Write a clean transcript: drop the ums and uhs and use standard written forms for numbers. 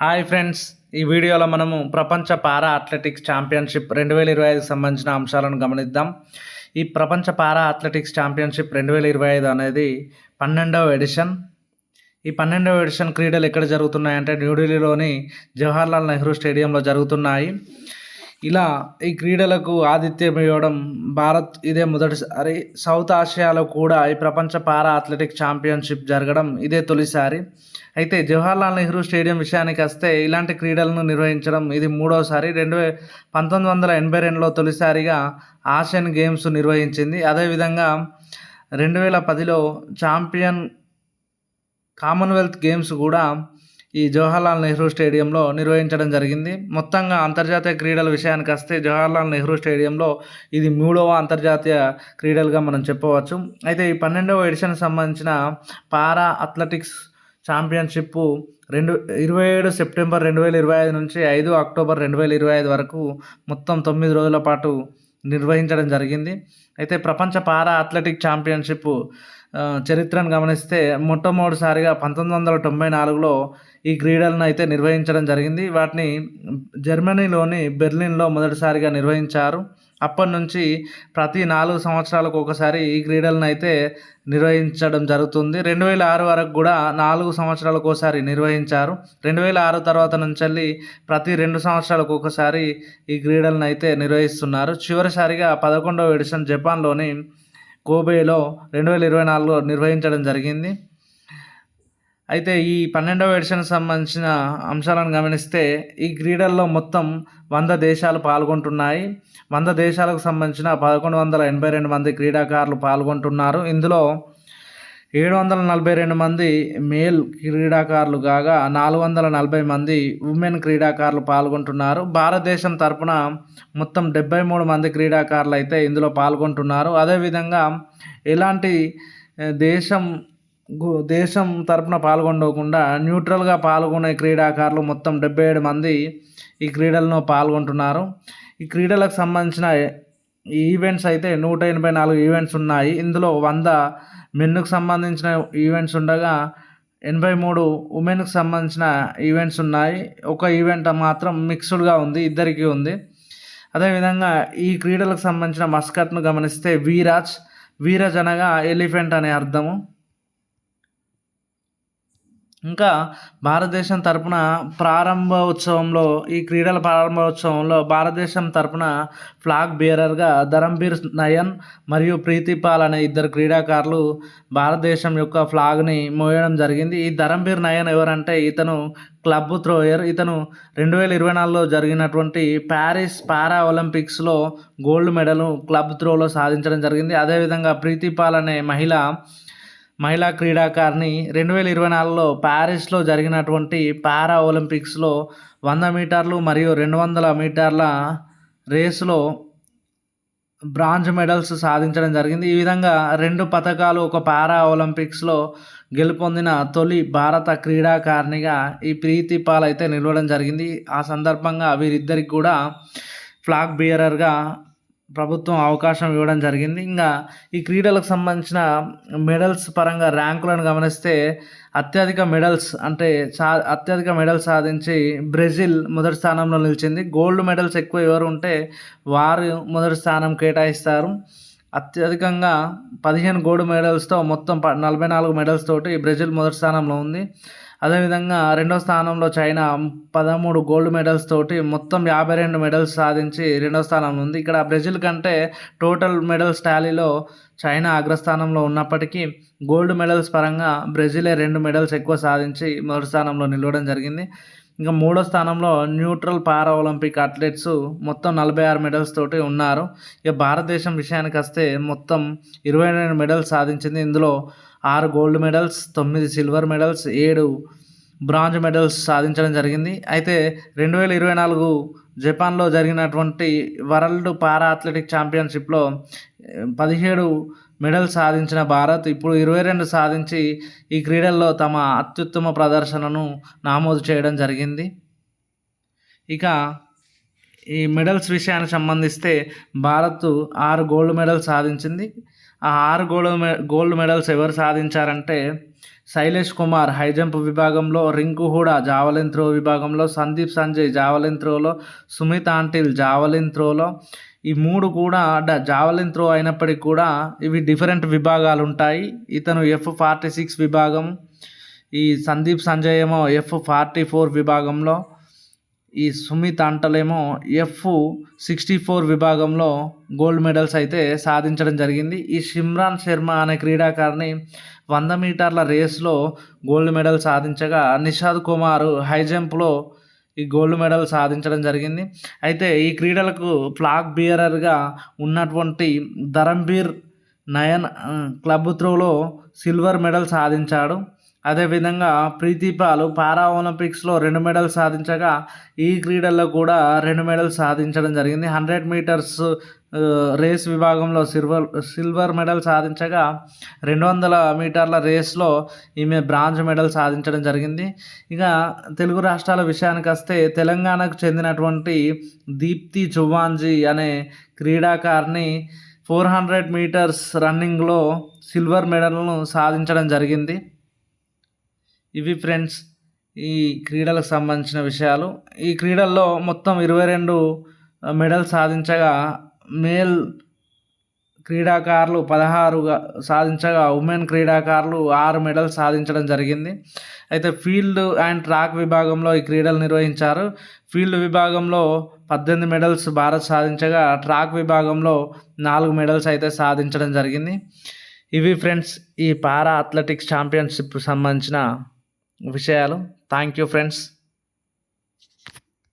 Hi friends, ఈ వీడియోలో మనము ప్రపంచ పారా అథ్లెటిక్స్ ఛాంపియన్షిప్ 2025కి సంబంధించిన అంశాలను గమనిద్దాం. ఈ ప్రపంచ పారా అథ్లెటిక్స్ ఛాంపియన్షిప్ 2025 అనేది 12వ ఎడిషన్. ఈ 12వ ఎడిషన్ క్రీడలు ఎక్కడ జరుగుతున్నాయంటే న్యూఢిల్లీలోని జవహర్లాల్ నెహ్రూ స్టేడియంలో జరుగుతున్నాయి. ఇలా ఈ క్రీడలకు ఆతిథ్యం ఇవ్వడం భారత్ ఇదే మొదటిసారి. సౌత్ ఆసియాలో కూడా ఈ ప్రపంచ పారా అథ్లెటిక్స్ ఛాంపియన్షిప్ జరగడం ఇదే తొలిసారి. అయితే జవహర్లాల్ నెహ్రూ స్టేడియం విషయానికి వస్తే ఇలాంటి క్రీడలను నిర్వహించడం ఇది మూడోసారి. 1982లో తొలిసారిగా ఆసియన్ గేమ్స్ నిర్వహించింది. అదేవిధంగా 2010లో కామన్వెల్త్ గేమ్స్ కూడా ఈ జవహర్లాల్ నెహ్రూ స్టేడియంలో నిర్వహించడం జరిగింది. మొత్తంగా అంతర్జాతీయ క్రీడల విషయానికి వస్తే జవహర్లాల్ నెహ్రూ స్టేడియంలో ఇది 3వ అంతర్జాతీయ క్రీడలుగా మనం చెప్పవచ్చు. అయితే ఈ 12వ ఎడిషన్కి సంబంధించిన పారా అథ్లెటిక్స్ ఛాంపియన్షిప్ 27 సెప్టెంబర్ 2025 నుంచి 5 అక్టోబర్ 2025 వరకు మొత్తం 9 రోజుల పాటు నిర్వహించడం జరిగింది. అయితే ప్రపంచ పారా అథ్లెటిక్ ఛాంపియన్షిప్ చరిత్రను గమనిస్తే మొట్టమొదటిసారిగా 1994లో ఈ క్రీడలను అయితే నిర్వహించడం జరిగింది. వాటిని జర్మనీలోని బెర్లిన్లో మొదటిసారిగా నిర్వహించారు. అప్పటి నుంచి ప్రతి 4 సంవత్సరాలకు ఒకసారి ఈ క్రీడలను అయితే నిర్వహించడం జరుగుతుంది. 2006 వరకు కూడా 4 సంవత్సరాలకు ఒకసారి నిర్వహించారు. 2006 తర్వాత నుంచి ప్రతి 2 సంవత్సరాలకు ఒకసారి ఈ క్రీడలను అయితే నిర్వహిస్తున్నారు. చివరిసారిగా 11వ ఎడిషన్ జపాన్లోని కోబేలో 2024లో నిర్వహించడం జరిగింది. అయితే ఈ 12వ ఎడిషన్కి సంబంధించిన అంశాలను గమనిస్తే ఈ క్రీడల్లో మొత్తం 100 దేశాలు పాల్గొంటున్నాయి. 100 దేశాలకు సంబంధించిన 1182 మంది క్రీడాకారులు పాల్గొంటున్నారు. ఇందులో 742 మంది మేల్ క్రీడాకారులు కాగా 440 మంది ఉమెన్ క్రీడాకారులు పాల్గొంటున్నారు. భారతదేశం తరపున మొత్తం 73 మంది క్రీడాకారులు అయితే ఇందులో పాల్గొంటున్నారు. అదేవిధంగా ఎలాంటి దేశం తరపున పాల్గొనకుండా న్యూట్రల్గా పాల్గొనే క్రీడాకారులు మొత్తం 77 మంది ఈ క్రీడల్లో పాల్గొంటున్నారు. ఈ క్రీడలకు సంబంధించిన ఈవెంట్స్ అయితే 184 ఈవెంట్స్ ఉన్నాయి. ఇందులో 100 మెన్కు సంబంధించిన ఈవెంట్స్ ఉండగా 83 ఉమెన్కి సంబంధించిన ఈవెంట్స్ ఉన్నాయి. ఒక ఈవెంట్ మాత్రం మిక్స్డ్గా ఉంది, ఇద్దరికీ ఉంది. అదేవిధంగా ఈ క్రీడలకు సంబంధించిన మస్కట్ను గమనిస్తే వీరాజ్ అనగా ఎలిఫెంట్ అనే అర్థము. ఇంకా భారతదేశం తరపున ఈ క్రీడల ప్రారంభోత్సవంలో భారతదేశం తరపున ఫ్లాగ్ బేరర్గా ధరంబీర్ నయన్ మరియు ప్రీతి పాల్ అనే ఇద్దరు క్రీడాకారులు భారతదేశం యొక్క ఫ్లాగ్ని మోయడం జరిగింది. ఈ ధరంబీర్ నయన్ ఎవరంటే ఇతను క్లబ్ త్రోయర్. ఇతను 2024లో జరిగినటువంటి ప్యారిస్ పారా ఒలింపిక్స్లో గోల్డ్ మెడల్ క్లబ్ త్రోలో సాధించడం జరిగింది. అదేవిధంగా ప్రీతి పాల్ అనే మహిళా క్రీడాకారిణి 2024లో ప్యారిస్లో జరిగినటువంటి పారా ఒలింపిక్స్లో 100 మీటర్లు మరియు 200 మీటర్ల రేసులో బ్రాంజ్ మెడల్స్ సాధించడం జరిగింది. ఈ విధంగా 2 పథకాలు ఒక పారా ఒలింపిక్స్లో గెలుపొందిన తొలి భారత క్రీడాకారిణిగా ఈ ప్రీతి పాల్ అయితే నిలవడం జరిగింది. ఆ సందర్భంగా వీరిద్దరికి కూడా ఫ్లాగ్ బేరర్గా ప్రభుత్వం అవకాశం ఇవ్వడం జరిగింది. ఇంకా ఈ క్రీడలకు సంబంధించిన మెడల్స్ పరంగా ర్యాంకులను గమనిస్తే అత్యధిక మెడల్స్ సాధించి బ్రెజిల్ మొదటి స్థానంలో నిలిచింది. గోల్డ్ మెడల్స్ ఎక్కువ ఎవరు ఉంటే వారు మొదటి స్థానం కేటాయిస్తారు. అత్యధికంగా 15 గోల్డ్ మెడల్స్తో మొత్తం 44 మెడల్స్ తోటి బ్రెజిల్ మొదటి స్థానంలో ఉంది. అదేవిధంగా రెండో స్థానంలో చైనా 13 గోల్డ్ మెడల్స్ తోటి మొత్తం 52 మెడల్స్ సాధించి రెండో స్థానంలో ఉంది. ఇక్కడ బ్రెజిల్ కంటే టోటల్ మెడల్స్ టాలీలో చైనా అగ్రస్థానంలో ఉన్నప్పటికీ గోల్డ్ మెడల్స్ పరంగా బ్రెజిలే 2 మెడల్స్ ఎక్కువ సాధించి మొదటి స్థానంలో నిలవడం జరిగింది. ఇంకా మూడో స్థానంలో న్యూట్రల్ పారా ఒలింపిక్ అథ్లెట్స్ మొత్తం 46 మెడల్స్ తోటి ఉన్నారు. ఇక భారతదేశం విషయానికి వస్తే మొత్తం 22 మెడల్స్ సాధించింది. ఇందులో 6 gold medals, 9 silver medals, 7 bronze medals సాధించడం జరిగింది. అయితే 2024 జపాన్లో జరిగినటువంటి వరల్డ్ పారా అథ్లెటిక్ ఛాంపియన్షిప్లో 17 మెడల్స్ సాధించిన భారత్ ఇప్పుడు 22 సాధించి ఈ క్రీడల్లో తమ అత్యుత్తమ ప్రదర్శనను నమోదు చేయడం జరిగింది. ఇక ఈ మెడల్స్ విషయానికి సంబంధిస్తే భారత్ 6 గోల్డ్ మెడల్స్ సాధించింది. ఆ 6 గోల్డ్ మెడల్స్ ఎవరు సాధించారంటే శైలేష్ కుమార్ హై జంప్ విభాగంలో, రింకు హూడా జావలిన్ త్రో విభాగంలో, సందీప్ సంజయ్ జావలిన్ త్రోలో, సుమిత్ ఆంటిల్ జావలిన్ త్రోలో. ఈ 3 కూడా జావలిన్ త్రో అయినప్పటికీ కూడా ఇవి డిఫరెంట్ విభాగాలు ఉంటాయి. ఇతను F46 విభాగం, ఈ సందీప్ సంజయ్ ఏమో F44 విభాగంలో, ఈ సుమిత్ ఆంటలేమో F64 విభాగంలో గోల్డ్ మెడల్స్ అయితే సాధించడం జరిగింది. ఈ సిమ్రాన్ శర్మ అనే క్రీడాకారిణి 100 మీటర్ల రేస్లో గోల్డ్ మెడల్ సాధించగా, నిషాద్ కుమార్ హై జంప్లో ఈ గోల్డ్ మెడల్ సాధించడం జరిగింది. అయితే ఈ క్రీడలకు ఫ్లాగ్ బియరర్గా ఉన్నటువంటి ధరంబీర్ నయన్ క్లబ్ త్రోలో సిల్వర్ మెడల్ సాధించాడు. అదేవిధంగా ప్రీతిపాల్ పారా ఒలింపిక్స్లో 2 మెడల్స్ సాధించగా, ఈ క్రీడల్లో కూడా 2 మెడల్స్ సాధించడం జరిగింది. 100 మీటర్స్ రేస్ విభాగంలో సిల్వర్ మెడల్ సాధించగా, 200 మీటర్ల రేస్లో ఈమె బ్రాంజ్ మెడల్ సాధించడం జరిగింది. ఇక తెలుగు రాష్ట్రాల విషయానికి వస్తే, తెలంగాణకు చెందినటువంటి దీప్తి చువ్వాంజీ అనే క్రీడాకారిణి 400 మీటర్స్ రన్నింగ్లో సిల్వర్ మెడల్ను సాధించడం జరిగింది. ఇవి ఫ్రెండ్స్ ఈ క్రీడలకు సంబంధించిన విషయాలు. ఈ క్రీడల్లో మొత్తం 22 మెడల్స్ సాధించగా, మేల్ క్రీడాకారులు 16 సాధించగా, ఉమెన్ క్రీడాకారులు 6 మెడల్స్ సాధించడం జరిగింది. అయితే ఫీల్డ్ అండ్ ట్రాక్ విభాగంలో ఈ క్రీడలు నిర్వహించారు. ఫీల్డ్ విభాగంలో 18 మెడల్స్ భారత్ సాధించగా, ట్రాక్ విభాగంలో 4 మెడల్స్ అయితే సాధించడం జరిగింది. ఇవి ఫ్రెండ్స్ ఈ పారా అథ్లెటిక్స్ ఛాంపియన్షిప్ సంబంధించిన విషయాలు. Thank you friends.